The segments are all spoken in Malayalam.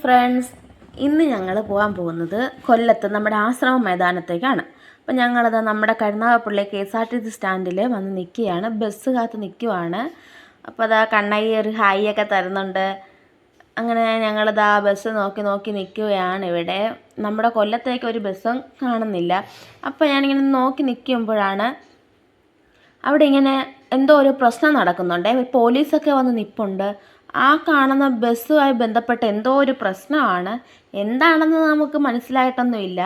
ഫ്രണ്ട്സ്, ഇന്ന് ഞങ്ങൾ പോകാൻ പോകുന്നത് കൊല്ലത്ത് നമ്മുടെ ആശ്രമ മൈതാനത്തേക്കാണ്. അപ്പോൾ ഞങ്ങളത് നമ്മുടെ കരുനാഗപ്പള്ളി KSRTC സ്റ്റാൻഡിൽ വന്ന് നിൽക്കുകയാണ്, ബസ് കാത്ത് നിൽക്കുവാണ്. അപ്പോൾ അതാ കണ്ണായി ഒരു ഹായ് ഒക്കെ തരുന്നുണ്ട്. അങ്ങനെ ഞങ്ങളിതാ ബസ് നോക്കി നോക്കി നിൽക്കുകയാണ്. ഇവിടെ നമ്മുടെ കൊല്ലത്തേക്ക് ഒരു ബസ്സും കാണുന്നില്ല. അപ്പോൾ ഞാനിങ്ങനെ നോക്കി നിൽക്കുമ്പോഴാണ് അവിടെ ഇങ്ങനെ എന്തോ ഒരു പ്രശ്നം നടക്കുന്നുണ്ട്. പോലീസൊക്കെ വന്ന് നിൽപ്പുണ്ട്. ആ കാണുന്ന ബസ്സുമായി ബന്ധപ്പെട്ട എന്തോ ഒരു പ്രശ്നമാണ്. എന്താണെന്ന് നമുക്ക് മനസ്സിലായിട്ടൊന്നുമില്ല.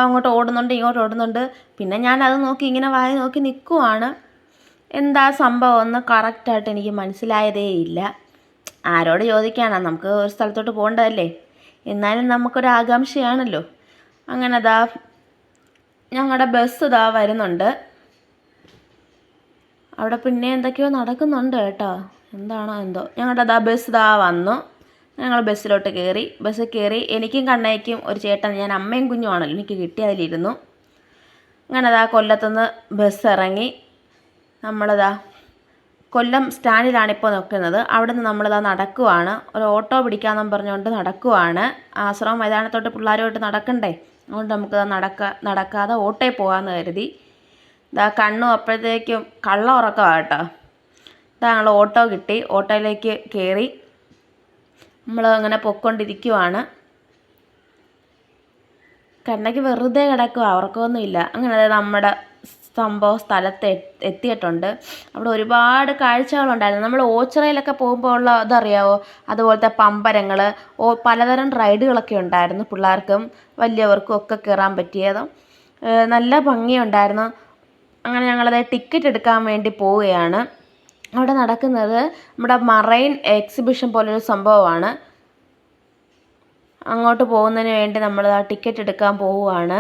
അങ്ങോട്ട് ഓടുന്നുണ്ട്, ഇങ്ങോട്ട് ഓടുന്നുണ്ട്. പിന്നെ ഞാനത് നോക്കി ഇങ്ങനെ വായി നോക്കി നിൽക്കുവാണ്. എന്താ സംഭവം എന്ന് കറക്റ്റായിട്ട് എനിക്ക് മനസ്സിലായതേ ഇല്ല. ആരോട് ചോദിക്കാനാണ്, നമുക്ക് ഒരു സ്ഥലത്തോട്ട് പോകേണ്ടതല്ലേ. എന്നാലും നമുക്കൊരു ആകാംക്ഷയാണല്ലോ. അങ്ങനെ ഞങ്ങളുടെ ബസ് വരുന്നുണ്ട്. അവിടെ പിന്നെ എന്തൊക്കെയോ നടക്കുന്നുണ്ട് കേട്ടോ. എന്താണോ എന്തോ. ഞങ്ങളുടെ ബസ് വന്നു. ഞങ്ങൾ ബസ്സിലോട്ട് കയറി. ബസ്സിൽ കയറി എനിക്കും കണ്ണയ്ക്കും ഒരു ചേട്ടൻ, ഞാൻ അമ്മയും കുഞ്ഞുമാണല്ലോ, എനിക്ക് കിട്ടിയതിലിരുന്നു. അങ്ങനെ കൊല്ലത്തുനിന്ന് ബസ് ഇറങ്ങി. കൊല്ലം സ്റ്റാൻഡിലാണിപ്പോൾ നിൽക്കുന്നത്. അവിടെ നിന്ന് നടക്കുവാണ്. ഒരു ഓട്ടോ പിടിക്കാമെന്നും പറഞ്ഞുകൊണ്ട് നടക്കുവാണ്. ആശ്രമ മൈതാനത്തോട്ട് പിള്ളേരുമായിട്ട് നടക്കണ്ടേ, അതുകൊണ്ട് നമുക്ക് നടക്കാതെ ഓട്ടോയിൽ പോകാമെന്ന് കരുതി. കണ്ണും അപ്പോഴത്തേക്കും കള്ള ഉറക്കമാണ് കേട്ടോ. ഞങ്ങൾ ഓട്ടോ കിട്ടി. ഓട്ടോയിലേക്ക് കയറി നമ്മൾ അങ്ങനെ പൊയ്ക്കൊണ്ടിരിക്കുവാണ്. കണ്ണയ്ക്ക് വെറുതെ കിടക്കുക, ഉറക്കമൊന്നുമില്ല. അങ്ങനെ നമ്മുടെ സ്ഥലത്ത് എത്തിയിട്ടുണ്ട്. അവിടെ ഒരുപാട് കാഴ്ചകളുണ്ടായിരുന്നു. നമ്മൾ ഓച്ചിറയിലൊക്കെ പോകുമ്പോൾ ഉള്ള അതറിയാമോ, അതുപോലത്തെ പമ്പരങ്ങൾ, പലതരം റൈഡുകളൊക്കെ ഉണ്ടായിരുന്നു. പിള്ളേർക്കും വലിയവർക്കും ഒക്കെ കയറാൻ പറ്റിയതും നല്ല ഭംഗിയുണ്ടായിരുന്നു. അങ്ങനെ ഞങ്ങളത് ടിക്കറ്റ് എടുക്കാൻ വേണ്ടി പോവുകയാണ്. അവിടെ നടക്കുന്നത് നമ്മുടെ മറൈൻ എക്സിബിഷൻ പോലൊരു സംഭവമാണ്. അങ്ങോട്ട് പോകുന്നതിന് വേണ്ടി നമ്മൾ ടിക്കറ്റ് എടുക്കാൻ പോവുകയാണ്.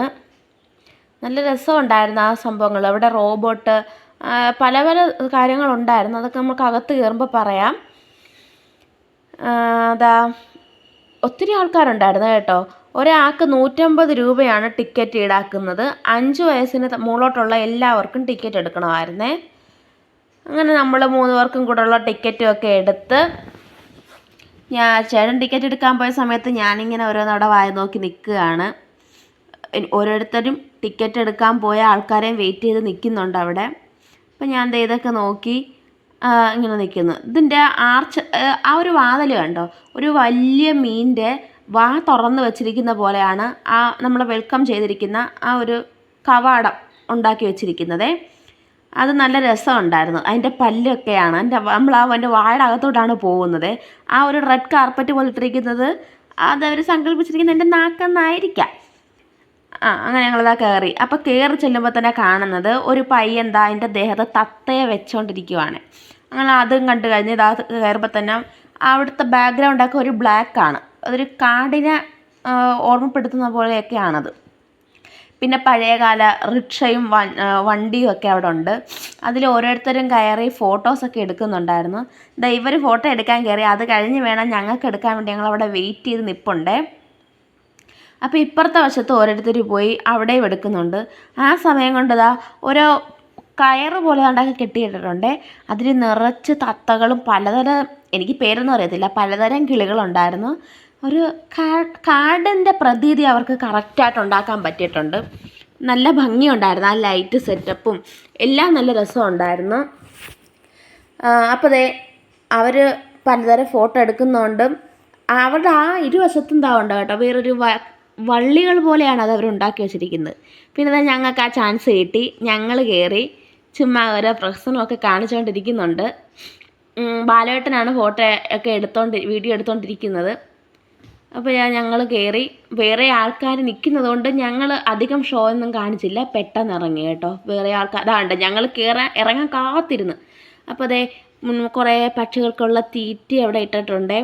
നല്ല രസമുണ്ടായിരുന്നു ആ സംഭവങ്ങൾ. അവിടെ റോബോട്ട്, പല പല കാര്യങ്ങളുണ്ടായിരുന്നു. അതൊക്കെ നമുക്ക് അകത്ത് കയറുമ്പോൾ പറയാം. ഒത്തിരി ആൾക്കാരുണ്ടായിരുന്നു കേട്ടോ. ഒരാൾക്ക് 150 രൂപയാണ് ടിക്കറ്റ് ഈടാക്കുന്നത്. 5 വയസ്സിന് മുകളിലോട്ടുള്ള എല്ലാവർക്കും ടിക്കറ്റ് എടുക്കണമായിരുന്നേ. അങ്ങനെ നമ്മൾ 3 പേർക്കും കൂടെ ഉള്ള ടിക്കറ്റും ഒക്കെ എടുത്ത് ചേട്ടൻ ടിക്കറ്റ് എടുക്കാൻ പോയ സമയത്ത് ഞാനിങ്ങനെ ഓരോന്നവിടെ വായി നോക്കി നിൽക്കുകയാണ്. ഓരോരുത്തരും ടിക്കറ്റ് എടുക്കാൻ പോയ ആൾക്കാരെയും വെയിറ്റ് ചെയ്ത് നിൽക്കുന്നുണ്ട് അവിടെ. അപ്പം ഞാൻ ഇതൊക്കെ നോക്കി ഇങ്ങനെ നിൽക്കുന്നു. ഇതിൻ്റെ ആ ഒരു വാതിൽ കണ്ടോ, ഒരു വലിയ മീനിൻ്റെ വാ തുറന്ന് വെച്ചിരിക്കുന്ന പോലെയാണ് നമ്മൾ വെൽക്കം ചെയ്തിരിക്കുന്ന ആ ഒരു കവാടം ഉണ്ടാക്കി വെച്ചിരിക്കുന്നത്. അത് നല്ല രസമുണ്ടായിരുന്നു. അതിൻ്റെ പല്ലൊക്കെയാണ് നമ്മൾ അതിൻ്റെ വായുടെ അകത്തോട്ടാണ് പോകുന്നത്. ആ ഒരു റെഡ് കാർപ്പറ്റ് പോലെ ഇട്ടിരിക്കുന്നത് അതവർ സങ്കല്പിച്ചിരിക്കുന്നത് എൻ്റെ നാക്കെന്നായിരിക്കാം. അങ്ങനെ ഞങ്ങളതാ കയറി. അപ്പോൾ കയറി ചെല്ലുമ്പോൾ തന്നെ കാണുന്നത് ഒരു പയ്യൻ അതിൻ്റെ ദേഹത്ത് തത്തയെ വെച്ചുകൊണ്ടിരിക്കുവാണ്. അങ്ങനെ അതും കണ്ടു കഴിഞ്ഞ് കയറുമ്പോൾ തന്നെ അവിടുത്തെ ബാക്ക്ഗ്രൗണ്ടൊക്കെ ഒരു ബ്ലാക്കാണ്. അതൊരു കാടിനെ ഓർമ്മപ്പെടുത്തുന്ന പോലെയൊക്കെയാണത്. പിന്നെ പഴയകാല റിക്ഷയും വണ്ടിയും ഒക്കെ അവിടെ ഉണ്ട്. അതിൽ ഓരോരുത്തരും കയറി ഫോട്ടോസൊക്കെ എടുക്കുന്നുണ്ടായിരുന്നു. ഇവർ ഫോട്ടോ എടുക്കാൻ കയറി. അത് കഴിഞ്ഞ് വേണം ഞങ്ങൾക്ക് എടുക്കാൻ വേണ്ടി ഞങ്ങളവിടെ വെയിറ്റ് ചെയ്ത് നിൽപ്പുണ്ടേ. അപ്പോൾ ഇപ്പുറത്തെ വശത്ത് ഓരോരുത്തർ പോയി അവിടെയും എടുക്കുന്നുണ്ട്. ആ സമയം കൊണ്ട് ഓരോ കയറ് പോലെ ഉണ്ടാക്കി കെട്ടിയിട്ടിട്ടുണ്ട്. അതിൽ നിറച്ച് തത്തകളും പലതരം, എനിക്ക് പേരൊന്നും അറിയത്തില്ല, പലതരം കിളികളുണ്ടായിരുന്നു. ഒരു കാടിൻ്റെ പ്രതീതി അവർക്ക് കറക്റ്റായിട്ട് ഉണ്ടാക്കാൻ പറ്റിയിട്ടുണ്ട്. നല്ല ഭംഗിയുണ്ടായിരുന്നു. ആ ലൈറ്റ് സെറ്റപ്പും എല്ലാം നല്ല രസമുണ്ടായിരുന്നു. അപ്പോൾ അവർ പലതരം ഫോട്ടോ എടുക്കുന്നതുകൊണ്ട് അവരുടെ ആ ഇരുവശത്തും ഉണ്ട് കേട്ടോ വേറൊരു വള്ളികൾ പോലെയാണ് അത് അവർ ഉണ്ടാക്കി വെച്ചിരിക്കുന്നത്. പിന്നെ ഞങ്ങൾക്ക് ആ ചാൻസ് കിട്ടി. ഞങ്ങൾ കയറി ചുമ്മാ ഓരോ പ്രശ്നമൊക്കെ കാണിച്ചുകൊണ്ടിരിക്കുന്നുണ്ട്. ബാലേട്ടനാണ് ഫോട്ടോ ഒക്കെ വീഡിയോ എടുത്തുകൊണ്ടിരിക്കുന്നത്. അപ്പോൾ ഞങ്ങൾ കയറി. വേറെ ആൾക്കാർ നിൽക്കുന്നത് കൊണ്ട് ഞങ്ങൾ അധികം ഷോ ഒന്നും കാണിച്ചില്ല, പെട്ടെന്ന് ഇറങ്ങി കേട്ടോ. വേറെ ആൾക്കാർ അതാണ്ട് ഞങ്ങൾ ഇറങ്ങാൻ കാത്തിരുന്നു. അപ്പോൾ കുറേ പക്ഷികൾക്കുള്ള തീറ്റി അവിടെ ഇട്ടിട്ടുണ്ട്.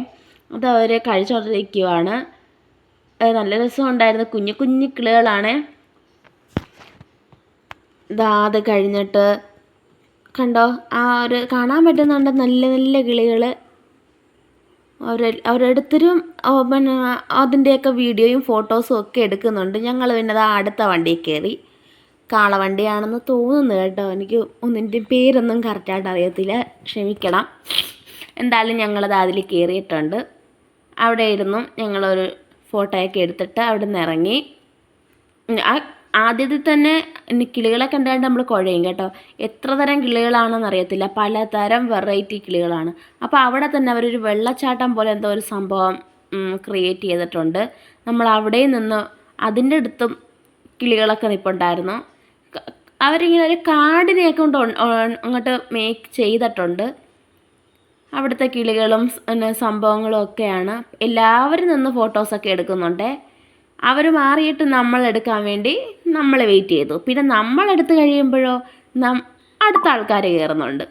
അത് അവർ കഴിച്ചുകൊണ്ടിരിക്കുവാണ്. നല്ല രസമുണ്ടായിരുന്നു. കുഞ്ഞു കുഞ്ഞു കിളികളാണ്. അത് കഴിഞ്ഞിട്ട് കണ്ടോ, ആ ഒരു കാണാൻ പറ്റുന്നുണ്ട് നല്ല നല്ല കിളികൾ. അവരെടുത്തരും പിന്നെ അതിൻ്റെയൊക്കെ വീഡിയോയും ഫോട്ടോസും ഒക്കെ എടുക്കുന്നുണ്ട്. ഞങ്ങൾ പിന്നെ അടുത്ത വണ്ടിയിൽ കയറി. കാളവണ്ടിയാണെന്ന് തോന്നുന്നു കേട്ടോ, എനിക്ക് ഒന്നിൻ്റെയും പേരൊന്നും കറക്റ്റായിട്ട് അറിയത്തില്ല, ക്ഷമിക്കണം. എന്തായാലും ഞങ്ങളത് അതിൽ കയറിയിട്ടുണ്ട്. അവിടെ ഇരുന്നു ഞങ്ങളൊരു ഫോട്ടോയൊക്കെ എടുത്തിട്ട് അവിടെ നിന്ന് ഇറങ്ങി. ആ ആദ്യത്തിൽ തന്നെ കിളികളെ കണ്ടുകൊണ്ട് നമ്മൾ കുഴയും കേട്ടോ. എത്ര തരം കിളികളാണെന്ന് അറിയത്തില്ല, പലതരം വെറൈറ്റി കിളികളാണ്. അപ്പോൾ അവിടെ തന്നെ അവരൊരു വെള്ളച്ചാട്ടം പോലെ എന്തോ ഒരു സംഭവം ക്രിയേറ്റ് ചെയ്തിട്ടുണ്ട്. നമ്മൾ അവിടെ നിന്ന് അതിൻ്റെ അടുത്തും കിളികളൊക്കെ നിൽപ്പുണ്ടായിരുന്നു. അവരിങ്ങനെ ഒരു കാടിനെയൊക്കെ കൊണ്ട് അങ്ങോട്ട് മേക്ക് ചെയ്തിട്ടുണ്ട്. അവിടുത്തെ കിളികളും പിന്നെ സംഭവങ്ങളും ഒക്കെയാണ്. എല്ലാവരും നിന്ന് ഫോട്ടോസൊക്കെ എടുക്കുന്നുണ്ട്. അവർ മാറിയിട്ട് നമ്മളെടുക്കാൻ വേണ്ടി നമ്മൾ വെയിറ്റ് ചെയ്തു. പിന്നെ നമ്മളെടുത്ത് കഴിയുമ്പോഴോ അടുത്ത ആൾക്കാർ കയറുന്നുണ്ട്.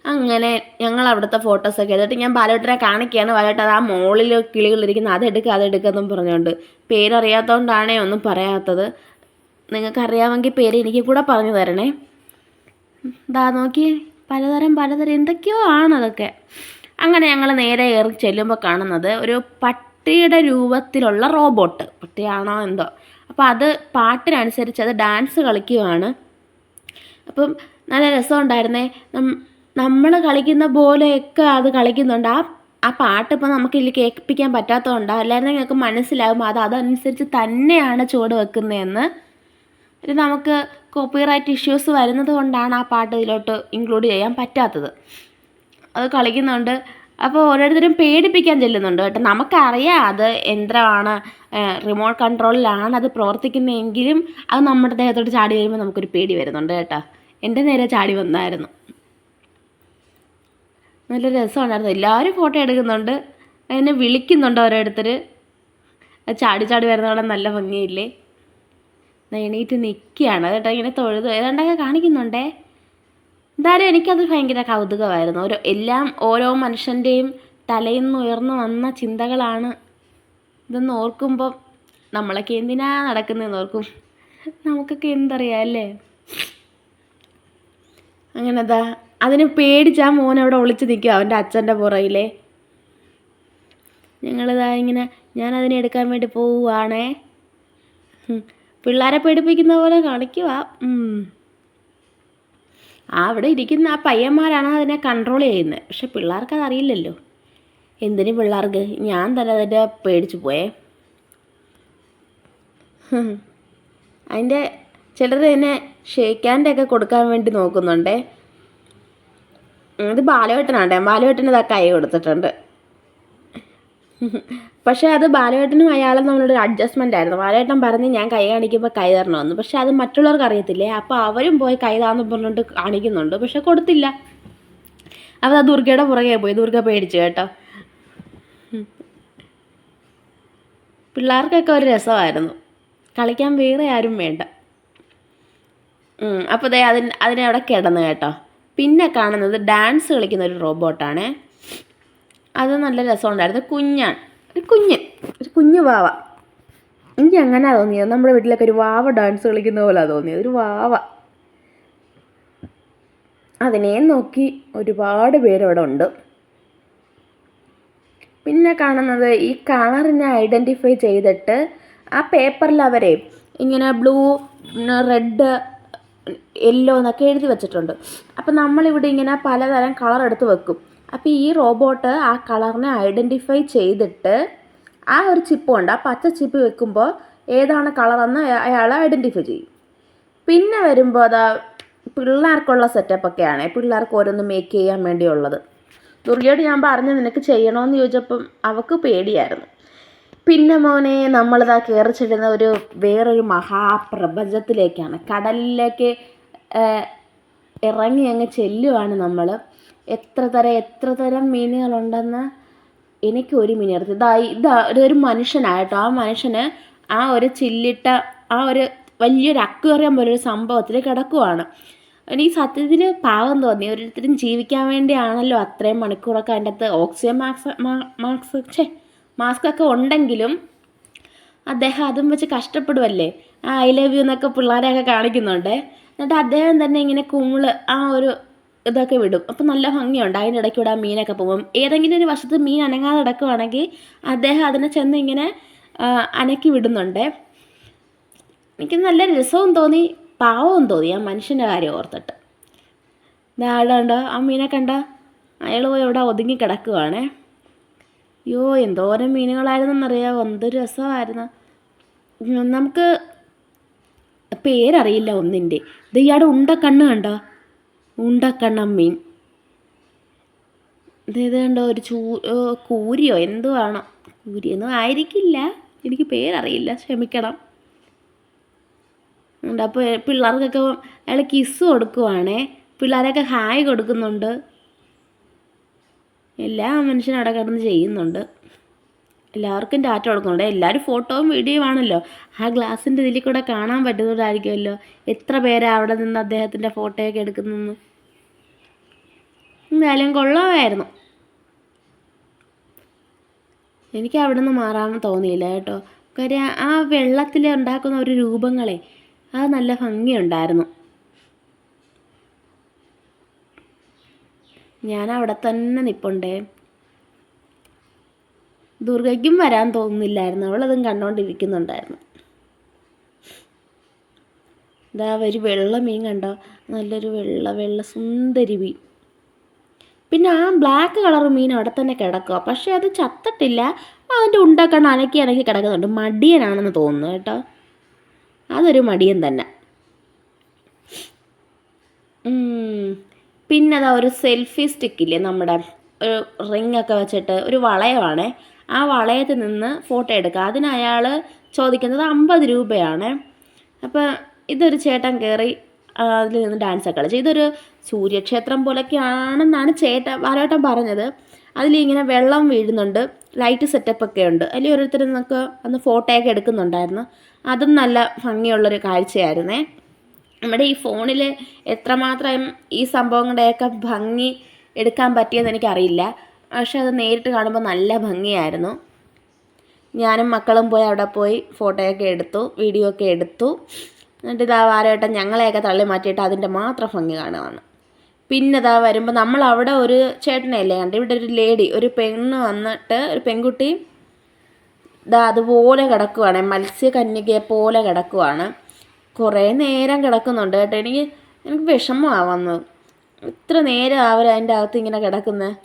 അങ്ങനെ ഞങ്ങൾ അവിടുത്തെ ഫോട്ടോസൊക്കെ എടുത്തിട്ട് ഞാൻ ബാലേട്ടനെ കാണിക്കുകയാണ്. ബാലേട്ടൻ അത് ആ മുകളിൽ കിളികളിരിക്കുന്ന അതെടുക്കുക പറഞ്ഞുകൊണ്ട്. പേരറിയാത്തതുകൊണ്ടാണേ ഒന്നും പറയാത്തത്. നിങ്ങൾക്കറിയാമെങ്കിൽ പേര് എനിക്ക് കൂടെ പറഞ്ഞു തരണേ. ദാ നോക്കി, പലതരം എന്തൊക്കെയോ ആണ് അതൊക്കെ. അങ്ങനെ ഞങ്ങൾ നേരെ കയറി ചെല്ലുമ്പോൾ കാണുന്നത് ഒരു പട്ടിയുടെ രൂപത്തിലുള്ള റോബോട്ട്. പട്ടിയാണോ എന്തോ. അപ്പോൾ അത് പാട്ടിനനുസരിച്ച് അത് ഡാൻസ് കളിക്കുകയാണ്. അപ്പം നല്ല രസമുണ്ടായിരുന്നേ. നമ്മൾ കളിക്കുന്ന പോലെയൊക്കെ അത് കളിക്കുന്നുണ്ട്. ആ പാട്ട് ഇപ്പോൾ നമുക്ക് ഇതിൽ കേൾപ്പിക്കാൻ പറ്റാത്തതുകൊണ്ടാണ്. അല്ലായിരുന്നു നിങ്ങൾക്ക് മനസ്സിലാകും അതനുസരിച്ച് തന്നെയാണ് ചുവട് വെക്കുന്നതെന്ന്. ഇത് നമുക്ക് കോപ്പിറൈറ്റ് ഇഷ്യൂസ് വരുന്നത് കൊണ്ടാണ് ആ പാട്ട് ഇതിലോട്ട് ഇൻക്ലൂഡ് ചെയ്യാൻ പറ്റാത്തത്. അത് കളിക്കുന്നുണ്ട്. അപ്പോൾ ഓരോരുത്തരും പേടിപ്പിക്കാൻ ചെല്ലുന്നുണ്ട് കേട്ടോ. നമുക്കറിയാം അത് യന്ത്രമാണ്, റിമോട്ട് കൺട്രോളിലാണ് അത് പ്രവർത്തിക്കുന്നതെങ്കിലും അത് നമ്മുടെ ദേഹത്തോട്ട് ചാടി വരുമ്പോൾ നമുക്കൊരു പേടി വരുന്നുണ്ട് കേട്ടോ. എൻ്റെ നേരെ ചാടി വന്നായിരുന്നു. നല്ല രസമുണ്ടായിരുന്നു. എല്ലാവരും ഫോട്ടോ എടുക്കുന്നുണ്ട്, എന്നെ വിളിക്കുന്നുണ്ട് ഓരോരുത്തർ. ചാടി വരുന്നതോടെ നല്ല ഭംഗിയില്ലേ. എണീറ്റ് നിൽക്കുകയാണ് കേട്ടോ, ഇങ്ങനെ തൊഴുത് ഏതാണ്ടൊക്കെ കാണിക്കുന്നുണ്ടേ. എന്തായാലും എനിക്കത് ഭയങ്കര കൗതുകമായിരുന്നു. ഓരോ മനുഷ്യൻ്റെയും തലയിൽ നിന്ന് ഉയർന്നു വന്ന ചിന്തകളാണ്. ഇതൊന്ന് ഓർക്കുമ്പം നമ്മളൊക്കെ എന്തിനാ നടക്കുന്നതെന്ന് ഓർക്കും. നമുക്കൊക്കെ എന്തറിയാം അല്ലേ. അങ്ങനെതാ അതിന് പേടിച്ച് ആ മോൻ അവിടെ ഒളിച്ച് നിൽക്കുക അവൻ്റെ അച്ഛൻ്റെ പുറകിലെ. ഞങ്ങളിതാ ഇങ്ങനെ ഞാനതിനെ എടുക്കാൻ വേണ്ടി പോവുകയാണേ. പിള്ളേരെ പേടിപ്പിക്കുന്ന പോലെ കാണിക്കുക. അവിടെ ഇരിക്കുന്ന ആ പയ്യന്മാരാണ് അതിനെ കൺട്രോൾ ചെയ്യുന്നത്. പക്ഷെ പിള്ളേർക്കത് അറിയില്ലല്ലോ. എന്തിനും പിള്ളേർക്ക്, ഞാൻ തന്നെ അതിൻ്റെ പേടിച്ച് പോയേ. അതിൻ്റെ ചിലർ തന്നെ ഷേക്ക് ഹാൻഡൊക്കെ കൊടുക്കാൻ വേണ്ടി നോക്കുന്നുണ്ടേ. ഇത് ബാലവേട്ടനാണ്ടേ. ബാലവേട്ടന് ഇതാ കൈ കൊടുത്തിട്ടുണ്ട്. പക്ഷേ അത് ബാലവേട്ടനും അയാളും നമ്മളൊരു അഡ്ജസ്റ്റ്മെൻ്റ് ആയിരുന്നു. ബാലവേട്ടൻ പറഞ്ഞ് ഞാൻ കൈ കാണിക്കുമ്പോൾ കൈ തരണമെന്ന്. പക്ഷെ അത് മറ്റുള്ളവർക്ക് അറിയത്തില്ലേ. അപ്പോൾ അവരും പോയി കൈ താന്ന് പറഞ്ഞിട്ട് കാണിക്കുന്നുണ്ട്, പക്ഷെ കൊടുത്തില്ല. അപ്പോൾ ആ ദുർഗയുടെ പുറകെ പോയി. ദുർഗ പേടിച്ചു കേട്ടോ. പിള്ളേർക്കൊക്കെ ഒരു രസമായിരുന്നു. കളിക്കാൻ വേറെ ആരും വേണ്ട. അപ്പോൾ ദേ അതിനെ അവിടെ കിടന്നു കേട്ടോ. പിന്നെ കാണുന്നത് ഡാൻസ് കളിക്കുന്ന ഒരു റോബോട്ടാണ്. അത് നല്ല രസമുണ്ടായിരുന്നു. ഒരു കുഞ്ഞു വാവ. എനിക്ക് അങ്ങനെയാണ് തോന്നിയത്. നമ്മുടെ വീട്ടിലൊക്കെ ഒരു വാവ ഡാൻസ് കളിക്കുന്ന പോലെയാണ് തോന്നിയത്. ഒരു വാവ. അതിനെ നോക്കി ഒരുപാട് പേരവിടെ ഉണ്ട്. പിന്നെ കാണുന്നത് ഈ കളറിനെ ഐഡൻറ്റിഫൈ ചെയ്തിട്ട് ആ പേപ്പറിൽ അവരെ ഇങ്ങനെ ബ്ലൂ, റെഡ്, യെല്ലോ എന്നൊക്കെ എഴുതി വെച്ചിട്ടുണ്ട്. അപ്പം നമ്മളിവിടെ ഇങ്ങനെ പലതരം കളർ എടുത്ത് വെക്കും. അപ്പോൾ ഈ റോബോട്ട് ആ കളറിനെ ഐഡൻറ്റിഫൈ ചെയ്തിട്ട് ആ ഒരു ചിപ്പുണ്ട്, ആ പച്ച ചിപ്പ് വെക്കുമ്പോൾ ഏതാണ് കളറെന്ന് അയാൾ ഐഡൻറ്റിഫൈ ചെയ്യും. പിന്നെ വരുമ്പോൾ അതാ പിള്ളേർക്കുള്ള സെറ്റപ്പൊക്കെയാണ്. പിള്ളേർക്ക് ഓരോന്ന് മേക്ക് ചെയ്യാൻ വേണ്ടിയുള്ളത്. ദുർഗയോട് ഞാൻ പറഞ്ഞു നിനക്ക് ചെയ്യണമെന്ന് ചോദിച്ചപ്പം അവൾക്ക് പേടിയായിരുന്നു. പിന്നെ മോനെ നമ്മളിതാ കയറി ചെല്ലുന്ന വേറൊരു മഹാപ്രപഞ്ചത്തിലേക്കാണ്. കടലിലേക്ക് ഇറങ്ങി അങ്ങ് ചെല്ലുവാണ് നമ്മൾ. എത്ര തരം മീനുകളുണ്ടെന്ന് എനിക്ക് ഒരു മീൻ എടുത്ത് ഇതൊരു മനുഷ്യനായിട്ടോ. ആ മനുഷ്യന് ആ ഒരു ചില്ലിട്ട ആ ഒരു വലിയൊരു അക്വേറിയം പോലൊരു സംഭവത്തിൽ കിടക്കുവാണ്. എനിക്ക് സത്യത്തിൽ പാവം തോന്നി. ഓരോരുത്തരും ജീവിക്കാൻ വേണ്ടിയാണല്ലോ അത്രയും മണിക്കൂറൊക്കെ അതിൻ്റെ അകത്ത് ഓക്സിജൻ മാസ്കൊക്കെ ഉണ്ടെങ്കിലും അദ്ദേഹം അതും വെച്ച് കഷ്ടപ്പെടുവല്ലേ. ഐ ലവ് യു എന്നൊക്കെ പിള്ളേരെയൊക്കെ കാണിക്കുന്നുണ്ട്. എന്നിട്ട് അദ്ദേഹം തന്നെ ഇങ്ങനെ കുമിള് ആ ഒരു ഇതൊക്കെ വിടും. അപ്പം നല്ല ഭംഗിയുണ്ട്. അതിൻ്റെ ഇടയ്ക്ക് ഇവിടെ ആ മീനൊക്കെ പോകും. ഏതെങ്കിലും ഒരു വശത്ത് മീൻ അനങ്ങാതെ കിടക്കുവാണെങ്കിൽ അദ്ദേഹം അതിനെ ചെന്ന് ഇങ്ങനെ അനക്കി വിടുന്നുണ്ട്. എനിക്ക് നല്ല രസവും തോന്നി, പാവവും തോന്നി ആ മനുഷ്യൻ്റെ കാര്യം ഓർത്തിട്ട്. ഇതാളുണ്ടോ ആ മീനെ കണ്ടോ, അയാൾ പോയി അവിടെ ഒതുങ്ങി കിടക്കുവാണേ. അയ്യോ എന്തോരം മീനുകളായിരുന്നെന്നറിയാമോ, എന്തൊരു രസമായിരുന്നു. നമുക്ക് പേരറിയില്ല ഒന്നിൻ്റെ. ഇത് ഇയാടെ ഉണ്ടക്കണ്ണ് കണ്ടോ, ഉണ്ടക്കണ്ണം മീൻ. ഇത് കണ്ടോ, ഒരു കൂരിയോ എന്തുവാണോ, കൂരിയൊന്നും ആയിരിക്കില്ല, എനിക്ക് പേരറിയില്ല, ക്ഷമിക്കണം. ഉണ്ട്. അപ്പോൾ പിള്ളേർക്കൊക്കെ അയാൾ കിസ് കൊടുക്കുവാണേ, പിള്ളേരൊക്കെ ഹായ് കൊടുക്കുന്നുണ്ട്, എല്ലാ മനുഷ്യനും അവിടെ കിടന്ന് ചെയ്യുന്നുണ്ട്, എല്ലാവർക്കും ടാറ്റ കൊടുക്കുന്നുണ്ട്. എല്ലാവരും ഫോട്ടോയും വീഡിയോയും ആണല്ലോ, ആ ഗ്ലാസിൻ്റെ ഇതിൽ കൂടെ കാണാൻ പറ്റുന്നതായിരിക്കുമല്ലോ എത്ര പേരാ അവിടെ നിന്ന് അദ്ദേഹത്തിൻ്റെ ഫോട്ടോയൊക്കെ എടുക്കുന്നതെന്ന്. എന്തായാലും കൊള്ളാമായിരുന്നു. എനിക്ക് അവിടെ നിന്ന് മാറാമെന്ന് തോന്നിയില്ല കേട്ടോ. കാര്യം ആ വെള്ളത്തിൽ ഉണ്ടാക്കുന്ന ഒരു രൂപങ്ങളെ അത് നല്ല ഭംഗിയുണ്ടായിരുന്നു. ഞാൻ അവിടെ തന്നെ നിൽപ്പുണ്ടേ. ദുർഗയ്ക്കും വരാൻ തോന്നുന്നില്ലായിരുന്നു, അവളതും കണ്ടുകൊണ്ടിരിക്കുന്നുണ്ടായിരുന്നു. ഇതാ ഒരു വെള്ള മീൻ കണ്ടോ, നല്ലൊരു വെള്ള സുന്ദരി മീൻ. പിന്നെ ആ ബ്ലാക്ക് കളർ മീൻ അവിടെ തന്നെ കിടക്കുക, പക്ഷേ അത് ചത്തിട്ടില്ല, അതിൻ്റെ ഉണ്ടക്കണ്ണ് അനക്കി കിടക്കുന്നുണ്ട്. മടിയനാണെന്ന് തോന്നുന്നു കേട്ടോ, അതൊരു മടിയൻ തന്നെ. പിന്നെ അതാ ഒരു സെൽഫി സ്റ്റിക്കില്ലേ നമ്മുടെ, ഒരു റിങ്ങൊക്കെ വെച്ചിട്ട് ഒരു വളയമാണേ, ആ വളയത്തിൽ നിന്ന് ഫോട്ടോ എടുക്കുക. അതിന് അയാൾ ചോദിക്കുന്നത് 50 രൂപയാണ്. അപ്പോൾ ഇതൊരു ചേട്ടൻ കയറി അതിൽ നിന്ന് ഡാൻസൊക്കെ കളിച്ചു. ഇതൊരു സൂര്യക്ഷേത്രം പോലൊക്കെ ആണെന്നാണ് ബാലേട്ടൻ പറഞ്ഞത്. അതിലിങ്ങനെ വെള്ളം വീഴുന്നുണ്ട്, ലൈറ്റ് സെറ്റപ്പൊക്കെ ഉണ്ട്, അതിൽ ഓരോരുത്തർ നിന്നൊക്കെ അന്ന് ഫോട്ടോയൊക്കെ എടുക്കുന്നുണ്ടായിരുന്നു. അതും നല്ല ഭംഗിയുള്ളൊരു കാഴ്ചയായിരുന്നേ. നമ്മുടെ ഈ ഫോണിൽ എത്രമാത്രം ഈ സംഭവങ്ങളുടെയൊക്കെ ഭംഗി എടുക്കാൻ പറ്റിയെന്ന് എനിക്കറിയില്ല, പക്ഷെ അത് നേരിട്ട് കാണുമ്പോൾ നല്ല ഭംഗിയായിരുന്നു. ഞാനും മക്കളും പോയി അവിടെ പോയി ഫോട്ടോയൊക്കെ എടുത്തു, വീഡിയോ ഒക്കെ എടുത്തു. എന്നിട്ട് ഇതാ വാരേട്ടൻ ഞങ്ങളെയൊക്കെ തള്ളി മാറ്റിയിട്ട് അതിൻ്റെ മാത്രം ഭംഗി കാണുകയാണ്. പിന്നെ ഇതാ വരുമ്പോൾ നമ്മൾ അവിടെ ഒരു ചേട്ടനെയല്ലേ കണ്ട്, ഇവിടെ ഒരു ലേഡി, ഒരു പെണ്ണ് വന്നിട്ട്, ഒരു പെൺകുട്ടി ഇതാ അതുപോലെ കിടക്കുവാണ്, മത്സ്യകന്യകയെ പോലെ കിടക്കുവാണ്. കുറേ നേരം കിടക്കുന്നുണ്ട് കേട്ടോ. എനിക്ക് വിഷമമാവുന്നു, ഇത്ര നേരം അവർ അതിൻ്റെ അകത്ത് ഇങ്ങനെ കിടക്കുന്നത്.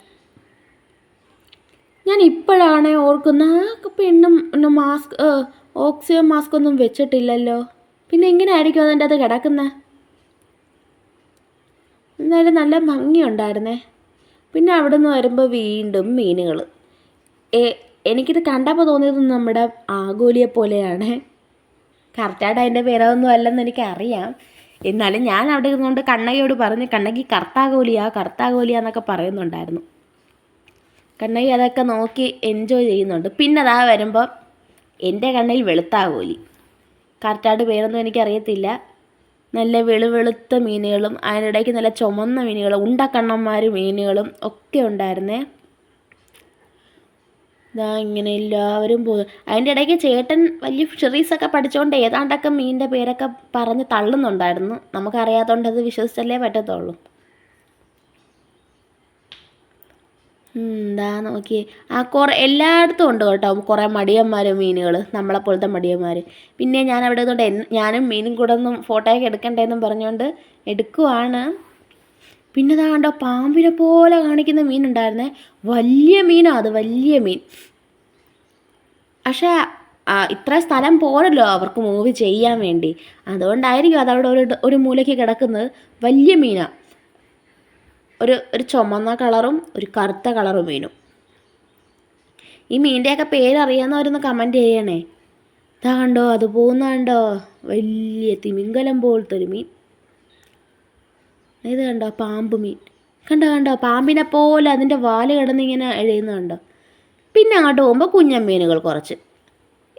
ഞാൻ ഇപ്പോഴാണ് ഓർക്കുന്നത്, ആ പെണ്ണും ഓക്സിജൻ മാസ്ക് ഒന്നും വെച്ചിട്ടില്ലല്ലോ, പിന്നെ എങ്ങനെയായിരിക്കും അതിൻ്റെ അത് കിടക്കുന്നത്. എന്തായാലും നല്ല ഭംഗിയുണ്ടായിരുന്നേ. പിന്നെ അവിടെ നിന്ന് വരുമ്പോൾ വീണ്ടും മീനുകൾ. എനിക്കിത് കണ്ടപ്പോൾ തോന്നിയത് നമ്മുടെ ആഗോലിയെ പോലെയാണ്. കറക്റ്റായിട്ട് അതിൻ്റെ പേരൊന്നും അല്ലെന്ന് എനിക്കറിയാം, എന്നാലും ഞാൻ അവിടെ ഇരുന്നുകൊണ്ട് കണ്ണകിയോട് പറഞ്ഞ്, കണ്ണകി കർത്താഗോലിയാന്നൊക്കെ പറയുന്നുണ്ടായിരുന്നു. കണ്ണകി അതൊക്കെ നോക്കി എൻജോയ് ചെയ്യുന്നുണ്ട്. പിന്നെ അതാ വരുമ്പോൾ എൻ്റെ കണ്ണിൽ വെളുത്താഗോലി, കറക്റ്റായിട്ട് പേരൊന്നും എനിക്കറിയത്തില്ല. നല്ല വെളുത്ത മീനുകളും അതിനിടയ്ക്ക് നല്ല ചുമന്ന മീനുകളും ഉണ്ടക്കണ്ണന്മാർ മീനുകളും ഒക്കെ ഉണ്ടായിരുന്നേ. ഇതാ ഇങ്ങനെ എല്ലാവരും പോകും. അതിൻ്റെ ഇടയ്ക്ക് ചേട്ടൻ വലിയ ഫിഷറീസൊക്കെ പഠിച്ചുകൊണ്ട് ഏതാണ്ടൊക്കെ മീനിൻ്റെ പേരൊക്കെ പറഞ്ഞ് തള്ളുന്നുണ്ടായിരുന്നു. നമുക്കറിയാത്തതുകൊണ്ട് അത് വിശ്വസിച്ചല്ലേ പറ്റത്തുള്ളൂ. എന്താ നോക്കിയേ, എല്ലായിടത്തും ഉണ്ട് കേട്ടോ കുറേ മടിയന്മാർ മീനുകൾ, നമ്മളെപ്പോലത്തെ മടിയന്മാർ. പിന്നെ ഞാൻ അവിടെ നിന്നുകൊണ്ട് ഞാനും മീനും കൂടെ ഒന്നും ഫോട്ടോയൊക്കെ എടുക്കണ്ടേന്നും പറഞ്ഞുകൊണ്ട് എടുക്കുവാണ്. പിന്നെ ഇതാ കണ്ടോ, പാമ്പിനെ പോലെ കാണിക്കുന്ന മീനുണ്ടായിരുന്നേ, വലിയ മീനാണ് അത്, വലിയ മീൻ. പക്ഷേ ഇത്ര സ്ഥലം പോരല്ലോ അവർക്ക് മൂവ് ചെയ്യാൻ വേണ്ടി, അതുകൊണ്ടായിരിക്കും അതവിടെ ഒരു മൂലയ്ക്ക് കിടക്കുന്നത്. വലിയ മീനാണ്, ഒരു ചുമന്ന കളറും ഒരു കറുത്ത കളറും മീനും. ഈ മീൻ്റെയൊക്കെ പേരറിയാവുന്നവരൊന്ന് കമൻറ്റ് ചെയ്യണേ. ഇതാ കണ്ടോ, അത് പോകുന്നുണ്ടോ, വലിയ തിമിംഗലം പോലത്തെ ഒരു മീൻ. ഇത് കണ്ടോ, പാമ്പ് മീൻ കണ്ടോ, പാമ്പിനെ പോലെ അതിൻ്റെ വാല് കിടന്നിങ്ങനെ എഴുതുന്നുണ്ടോ. പിന്നെ അങ്ങോട്ട് പോകുമ്പോൾ കുഞ്ഞൻ മീനുകൾ കുറച്ച്.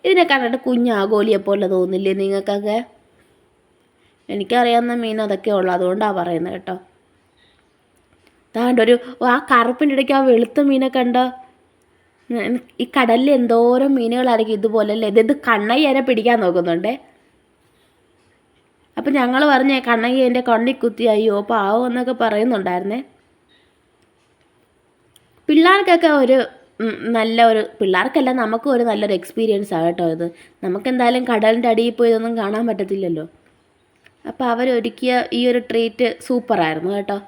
ഇതിനെ കണ്ടിട്ട് കുഞ്ഞാഗോലിയെ പോലെ തോന്നില്ലേ നിങ്ങൾക്കൊക്കെ? എനിക്കറിയാവുന്ന മീൻ അതൊക്കെ ഉള്ളു, അതുകൊണ്ടാണ് പറയുന്നത് കേട്ടോ. അതാണ്ടൊരു ആ കറുപ്പിൻ്റെ ഇടയ്ക്ക് ആ വെളുത്ത മീനെ കണ്ടോ. ഈ കടലിൽ എന്തോരം മീനുകളായിരിക്കും ഇതുപോലല്ലേ. ഇത് കണ്ണകി അതിനെ പിടിക്കാൻ നോക്കുന്നുണ്ടേ. അപ്പം ഞങ്ങൾ പറഞ്ഞേ കണ്ണകി എൻ്റെ കണ്ണിൽ കുത്തി, അയ്യോ പാവം എന്നൊക്കെ പറയുന്നുണ്ടായിരുന്നേ. പിള്ളേർക്കൊക്കെ പിള്ളേർക്കല്ല, നമുക്കും ഒരു നല്ലൊരു എക്സ്പീരിയൻസ് ആണ് കേട്ടോ ഇത്. നമുക്കെന്തായാലും കടലിൻ്റെ അടിയിൽ പോയി ഇതൊന്നും കാണാൻ പറ്റത്തില്ലല്ലോ. അപ്പോൾ അവരൊരുക്കിയ ഈ ഒരു ട്രീറ്റ് സൂപ്പറായിരുന്നു കേട്ടോ.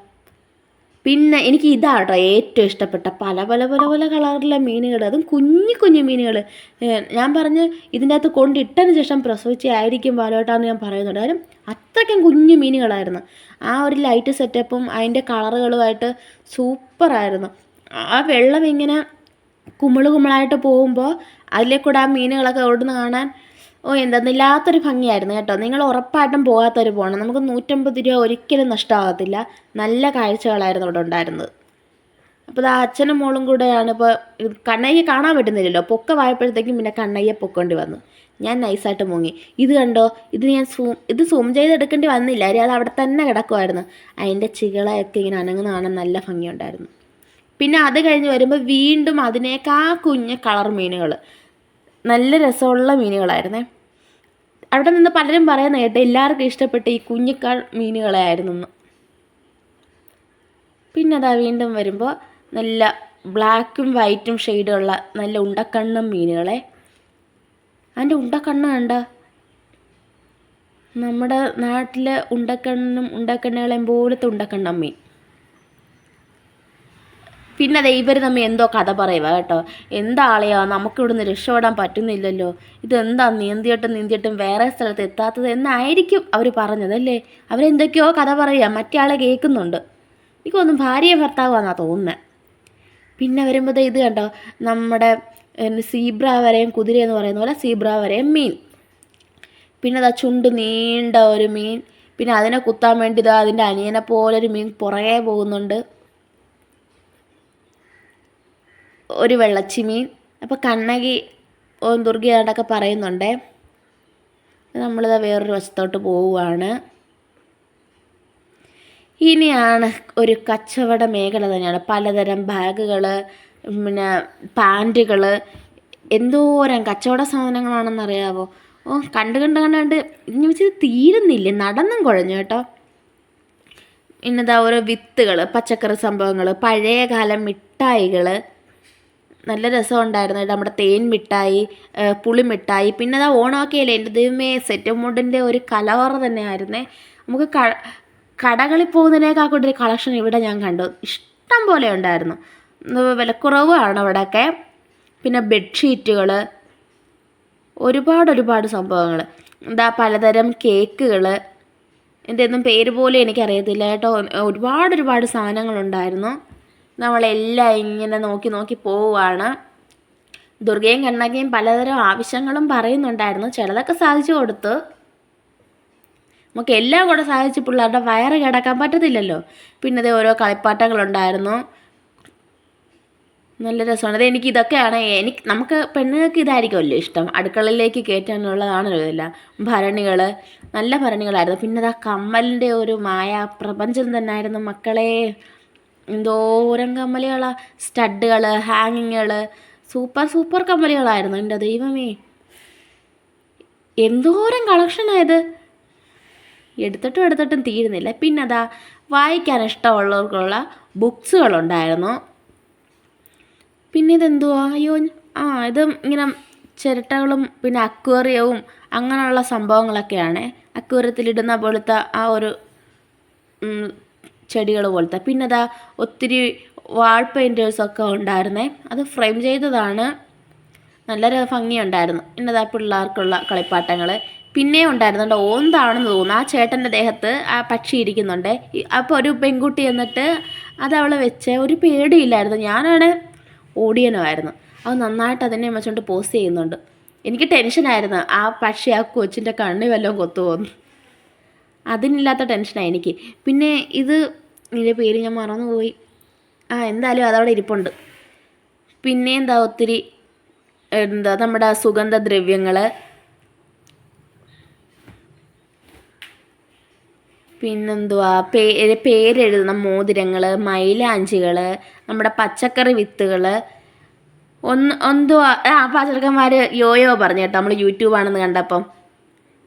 പിന്നെ എനിക്ക് ഇതാട്ടോ ഏറ്റവും ഇഷ്ടപ്പെട്ട പല പല പല പല കളറിലെ മീനുകൾ, അതും കുഞ്ഞു കുഞ്ഞു മീനുകൾ. ഞാൻ പറഞ്ഞ് ഇതിൻ്റെ അകത്ത് കൊണ്ടിട്ടതിന് ശേഷം പ്രസവിച്ചായിരിക്കും പാലോട്ടാന്ന് ഞാൻ പറയുന്നുണ്ട്. കാര്യം അത്രയ്ക്കും കുഞ്ഞു മീനുകളായിരുന്നു. ആ ഒരു ലൈറ്റ് സെറ്റപ്പും അതിൻ്റെ കളറുകളുമായിട്ട് സൂപ്പറായിരുന്നു. ആ വെള്ളം ഇങ്ങനെ കുമിളായിട്ട് പോകുമ്പോൾ അതിലെ കൂടെ ആ മീനുകളൊക്കെ ഓടുന്ന കാണാൻ എന്തെന്നില്ലാത്തൊരു ഭംഗിയായിരുന്നു കേട്ടോ. നിങ്ങൾ ഉറപ്പായിട്ടും പോകാത്തവർ പോകണം. നമുക്ക് 150 രൂപ ഒരിക്കലും നഷ്ടമാകത്തില്ല. നല്ല കാഴ്ചകളായിരുന്നു ഇവിടെ ഉണ്ടായിരുന്നത്. അപ്പോൾ ഇത് അച്ഛനും മോളും കൂടെയാണ്. ഇപ്പോൾ കണ്ണയ്യെ കാണാൻ പറ്റുന്നില്ലല്ലോ, പൊക്കമായപ്പോഴത്തേക്കും പിന്നെ കണ്ണയ്യെ പൊക്കേണ്ടി വന്നു. ഞാൻ നൈസായിട്ട് മുങ്ങി. ഇത് കണ്ടോ, ഇത് ഞാൻ സൂം ചെയ്തെടുക്കേണ്ടി വന്നില്ല. അത് അവിടെ തന്നെ കിടക്കുമായിരുന്നു. അതിൻ്റെ ചികളയൊക്കെ ഇങ്ങനെ അനങ്ങുന്ന കാണാൻ നല്ല ഭംഗിയുണ്ടായിരുന്നു. പിന്നെ അത് കഴിഞ്ഞ് വരുമ്പോൾ വീണ്ടും അതിനേക്കാ കുഞ്ഞ് കളർ മീനുകൾ, നല്ല രസമുള്ള മീനുകളായിരുന്നേ. അവിടെ നിന്ന് പലരും പറയുന്ന കേട്ട് എല്ലാവർക്കും ഇഷ്ടപ്പെട്ട ഈ കുഞ്ഞിക്കാൾ മീനുകളെ ആയിരുന്നു. പിന്നെ അതാ വീണ്ടും വരുമ്പോൾ നല്ല ബ്ലാക്കും വൈറ്റും ഷെയ്ഡുള്ള നല്ല ഉണ്ടക്കണ്ണും മീനുകളെ. അതിൻ്റെ ഉണ്ടക്കണ്ണ് കണ്ട നമ്മുടെ നാട്ടിലെ ഉണ്ടക്കണ്ണുകളെയും പോലത്തെ ഉണ്ടക്കണ്ണ മീൻ. പിന്നെ അതെ ഇവർ തമ്മിൽ എന്തോ കഥ പറയുക കേട്ടോ. എന്താളെയോ നമുക്കിവിടുന്ന് രക്ഷപ്പെടാൻ പറ്റുന്നില്ലല്ലോ, ഇതെന്താ നീന്തിയിട്ടും വേറെ സ്ഥലത്ത് എത്താത്തത് എന്നായിരിക്കും അവർ പറഞ്ഞതല്ലേ. അവരെന്തൊക്കെയോ കഥ പറയുക, മറ്റേ ആളെ കേൾക്കുന്നുണ്ട്. എനിക്കൊന്നും ഭാര്യ ഭർത്താവാണെന്നാണ് തോന്നുന്നത്. പിന്നെ വരുമ്പോൾ ഇത് കണ്ടോ, നമ്മുടെ സീബ്ര വരെയും കുതിരയെന്ന് പറയുന്ന പോലെ സീബ്ര വരെയും മീൻ. പിന്നെ അതാ ചുണ്ട് നീണ്ട ഒരു മീൻ. പിന്നെ അതിനെ കുത്താൻ വേണ്ടി ഇതാ അതിൻ്റെ അനിയനെ പോലൊരു മീൻ പുറകെ പോകുന്നുണ്ട്, ഒരു വെള്ളച്ചിമീൻ. അപ്പോൾ കണ്ണകി ദുർഗയാണ്ടൊക്കെ പറയുന്നുണ്ടേ. നമ്മളിതാ വേറൊരു വശത്തോട്ട് പോവുകയാണ്. ഇനിയാണ് ഒരു കച്ചവട മേഖല തന്നെയാണ്. പലതരം ബാഗുകൾ, പിന്നെ പാൻറ്റുകൾ, എന്തോരം കച്ചവട സാധനങ്ങളാണെന്നറിയാവോ. കണ്ട് ഇതിന് വെച്ച് തീരുന്നില്ല, നടന്നും കുഴഞ്ഞു കേട്ടോ. ഇന്നതാ ഓരോ വിത്തുകൾ, പച്ചക്കറി സംഭവങ്ങൾ, പഴയകാല മിഠായികൾ, നല്ല രസമുണ്ടായിരുന്നു കേട്ടോ. നമ്മുടെ തേൻ മിഠായി, പുളിമിഠായി. പിന്നെ അതാ ഓണമൊക്കെ അല്ലേ, എൻ്റെ ദൈവമേ സെറ്റ് മുണ്ടിൻ്റെ ഒരു കലവറ തന്നെയായിരുന്നേ. നമുക്ക് കടകളിൽ പോകുന്നതിനേക്കാൾ കൂടുതൽ കളക്ഷൻ ഇവിടെ ഞാൻ കണ്ടു. ഇഷ്ടം പോലെ ഉണ്ടായിരുന്നു, വിലക്കുറവാണ് അവിടെയൊക്കെ. പിന്നെ ബെഡ്ഷീറ്റുകൾ, ഒരുപാട് സംഭവങ്ങൾ. എന്താ പലതരം കേക്കുകൾ, എന്തൊന്നും പേര് പോലും എനിക്കറിയത്തില്ല കേട്ടോ. ഒരുപാട് സാധനങ്ങളുണ്ടായിരുന്നു. നമ്മളെല്ലാം ഇങ്ങനെ നോക്കി പോവുകയാണ്. ദുർഗയും കണ്ണകയും പലതരം ആവശ്യങ്ങളും പറയുന്നുണ്ടായിരുന്നു. ചിലതൊക്കെ സാധിച്ചു കൊടുത്തു. നമുക്ക് എല്ലാം കൂടെ സാധിച്ച് പിള്ളേരുടെ വയറ് കിടക്കാൻ പറ്റത്തില്ലല്ലോ. പിന്നെ ഇത് ഓരോ കളിപ്പാട്ടങ്ങളുണ്ടായിരുന്നു, നല്ല രസമാണ്. എനിക്ക് ഇതൊക്കെയാണ് നമുക്ക് പെണ്ണുങ്ങൾക്ക് ഇതായിരിക്കുമല്ലോ ഇഷ്ടം, അടുക്കളയിലേക്ക് കയറ്റാനുള്ളതാണല്ലോ ഇതെല്ലാം. ഭരണികൾ, നല്ല ഭരണികളായിരുന്നു. പിന്നെ ഇതാ കമ്മലിൻ്റെ ഒരു മായാ പ്രപഞ്ചം തന്നെയായിരുന്നു മക്കളെ. എന്തോരം കമ്മലുകളാ, സ്റ്റഡുകൾ, ഹാങ്ങിങ്ങുകൾ, സൂപ്പർ കമ്മലുകളായിരുന്നു. എൻ്റെ ദൈവമേ, എന്തോരം കളക്ഷനായത്, എടുത്തിട്ടും തീരുന്നില്ല. പിന്നെ അതാ വായിക്കാൻ ഇഷ്ടമുള്ളവർക്കുള്ള ബുക്സുകളുണ്ടായിരുന്നു. പിന്നെ ഇതെന്തുവാ, ഇത് ഇങ്ങനെ ചിരട്ടകളും പിന്നെ അക്വേറിയവും അങ്ങനെയുള്ള സംഭവങ്ങളൊക്കെയാണ്. അക്വേറിയത്തിലിടുന്ന പോലത്തെ ആ ഒരു ചെടികൾ പോലത്തെ. പിന്നെ അതാ ഒത്തിരി വാൾ പെയിൻറ്റേഴ്സൊക്കെ ഉണ്ടായിരുന്നേ, അത് ഫ്രെയിം ചെയ്തതാണ്, നല്ല ഭംഗിയുണ്ടായിരുന്നു. ഇന്നതാ പിള്ളേർക്കുള്ള കളിപ്പാട്ടങ്ങൾ പിന്നെ ഉണ്ടായിരുന്നുണ്ട്. ഓന്താണെന്ന് തോന്നുന്നു, ആ ചേട്ടൻ്റെ ദേഹത്ത് ആ പക്ഷി ഇരിക്കുന്നുണ്ട്. അപ്പോൾ ഒരു പെൺകുട്ടി എന്നിട്ട് അതവളെ വെച്ച് ഒരു പേടിയില്ലായിരുന്നു. ഞാനാണ് ഓടിയനുമായിരുന്നു. അത് നന്നായിട്ട് അതിനെ വെച്ചുകൊണ്ട് പോസ്റ്റ് ചെയ്യുന്നുണ്ട്. എനിക്ക് ടെൻഷനായിരുന്നു, ആ പക്ഷി ആ കൊച്ചിൻ്റെ കണ്ണിൽ വല്ലതും കൊത്തുപോകുന്നു. അതിനില്ലാത്ത ടെൻഷനാണ് എനിക്ക്. പിന്നെ ഇതിൻ്റെ പേര് ഞാൻ മറന്നുപോയി. എന്തായാലും അതവിടെ ഇരിപ്പുണ്ട്. പിന്നെ ഒത്തിരി നമ്മുടെ സുഗന്ധദ്രവ്യങ്ങൾ, പിന്നെന്തുവാ പേരെഴുതുന്ന മോതിരങ്ങൾ, മൈലാഞ്ചികൾ, നമ്മുടെ പച്ചക്കറി വിത്തുകൾ, എന്തുവാ പാചകന്മാർ യോയോ പറഞ്ഞു കേട്ടോ, നമ്മൾ യൂട്യൂബാണെന്ന് കണ്ടപ്പം.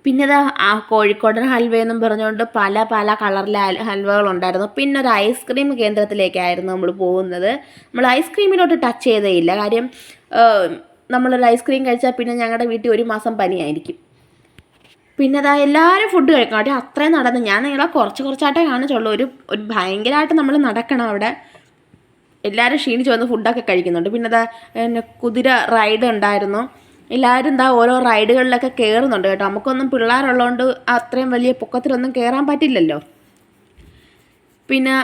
പിന്നെ ആ കോഴിക്കോടൻ ഹൽവയെന്നും പറഞ്ഞുകൊണ്ട് പല കളറിലെ ഹൽവകളുണ്ടായിരുന്നു. പിന്നെ ഒരു ഐസ്ക്രീം കേന്ദ്രത്തിലേക്കായിരുന്നു നമ്മൾ പോകുന്നത്. നമ്മൾ ഐസ്ക്രീമിലോട്ട് ടച്ച് ചെയ്തേയില്ല, കാര്യം നമ്മളൊരു ഐസ്ക്രീം കഴിച്ചാൽ പിന്നെ ഞങ്ങളുടെ വീട്ടിൽ 1 മാസം പനിയായിരിക്കും. പിന്നെ അതാ എല്ലാവരും ഫുഡ് കഴിക്കണം കേട്ടോ. അത്രയും നടന്ന് ഞാൻ നിങ്ങളെ കുറച്ചായിട്ടേ കാണിച്ചുള്ളൂ. ഒരു ഭയങ്കരമായിട്ട് നമ്മൾ നടക്കണം അവിടെ. എല്ലാവരും ക്ഷീണിച്ച് വന്ന് ഫുഡൊക്കെ കഴിക്കുന്നുണ്ട്. പിന്നെ അതാ കുതിര റൈഡ് ഉണ്ടായിരുന്നു. എല്ലാവരും എന്താ ഓരോ റൈഡുകളിലൊക്കെ കയറുന്നുണ്ട് കേട്ടോ. നമുക്കൊന്നും പിള്ളേരുള്ളതുകൊണ്ട് അത്രയും വലിയ പൊക്കത്തിലൊന്നും കയറാൻ പറ്റില്ലല്ലോ. പിന്നെ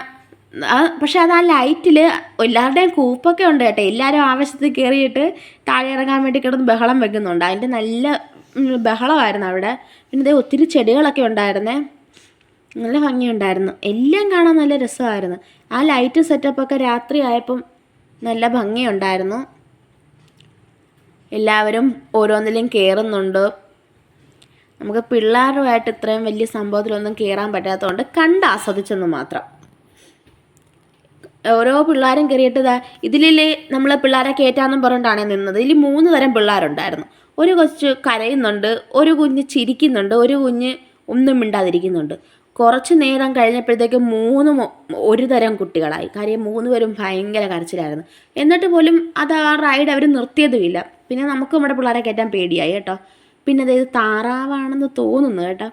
പക്ഷെ അത് ആ ലൈറ്റിൽ എല്ലാവരുടെയും കൂപ്പൊക്കെ ഉണ്ട് കേട്ടോ. എല്ലാവരും ആവശ്യത്തിൽ കയറിയിട്ട് താഴെ ഇറങ്ങാൻ വേണ്ടി കിടന്ന് ബഹളം വെക്കുന്നുണ്ട്. അതിൻ്റെ നല്ല ബഹളമായിരുന്നു അവിടെ. പിന്നെ ഇതേ ഒത്തിരി ചെടികളൊക്കെ ഉണ്ടായിരുന്നേ, നല്ല ഭംഗിയുണ്ടായിരുന്നു. എല്ലാം കാണാൻ നല്ല രസമായിരുന്നു. ആ ലൈറ്റ് സെറ്റപ്പൊക്കെ രാത്രി ആയപ്പം നല്ല ഭംഗിയുണ്ടായിരുന്നു. എല്ലാവരും ഓരോന്നിലും കയറുന്നുണ്ട്. നമുക്ക് പിള്ളേരുമായിട്ട് ഇത്രയും വലിയ സംഭവത്തിലൊന്നും കയറാൻ പറ്റാത്തതുകൊണ്ട് കണ്ട് ആസ്വദിച്ചെന്ന് മാത്രം. ഓരോ പിള്ളേരും കയറിയിട്ട് ഇതിൽ നമ്മൾ പിള്ളേരെ കയറ്റാമെന്നും പറഞ്ഞിട്ടാണ് നിന്നത്. ഇതിൽ 3 തരം പിള്ളേരുണ്ടായിരുന്നു. ഒരു കൊച്ച് കരയുന്നുണ്ട്, ഒരു കുഞ്ഞ് ചിരിക്കുന്നുണ്ട്, ഒരു കുഞ്ഞ് ഒന്നും മിണ്ടാതിരിക്കുന്നുണ്ട്. കുറച്ച് നേരം കഴിഞ്ഞപ്പോഴത്തേക്ക് 3 ഒരു തരം കുട്ടികളായി. കാര്യം 3 പേരും ഭയങ്കര കരച്ചിലായിരുന്നു. എന്നിട്ട് പോലും അത് ആ റൈഡ് അവർ നിർത്തിയതുമില്ല. പിന്നെ നമുക്ക് നമ്മുടെ പിള്ളേരെ കയറ്റാൻ പേടിയായി കേട്ടോ. പിന്നെ അതായത് താറാവാണെന്ന് തോന്നുന്നു കേട്ടോ.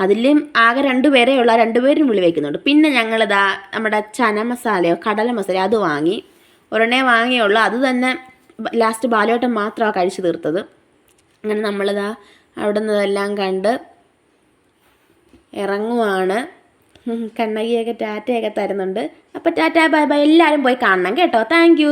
അതിലും ആകെ 2 പേരേ ഉള്ളൂ. 2 പേരും വിളി വയ്ക്കുന്നുണ്ട്. പിന്നെ ഞങ്ങളിതാ നമ്മുടെ ചന മസാലയോ കടല മസാലയോ അത് വാങ്ങി. ഒരെണ്ണേ വാങ്ങിയുള്ളൂ. അത് തന്നെ ലാസ്റ്റ് ബാലുവേട്ടൻ മാത്രമാണ് കഴിച്ചു തീർത്തത്. അങ്ങനെ നമ്മളിതാ അവിടെ നിന്നെല്ലാം കണ്ട് ഇറങ്ങുവാണ്. കണ്ണകിയൊക്കെ ടാറ്റയൊക്കെ തരുന്നുണ്ട്. അപ്പോൾ ടാറ്റ ബൈ ബൈ. എല്ലാവരും പോയി കാണണം കേട്ടോ. താങ്ക്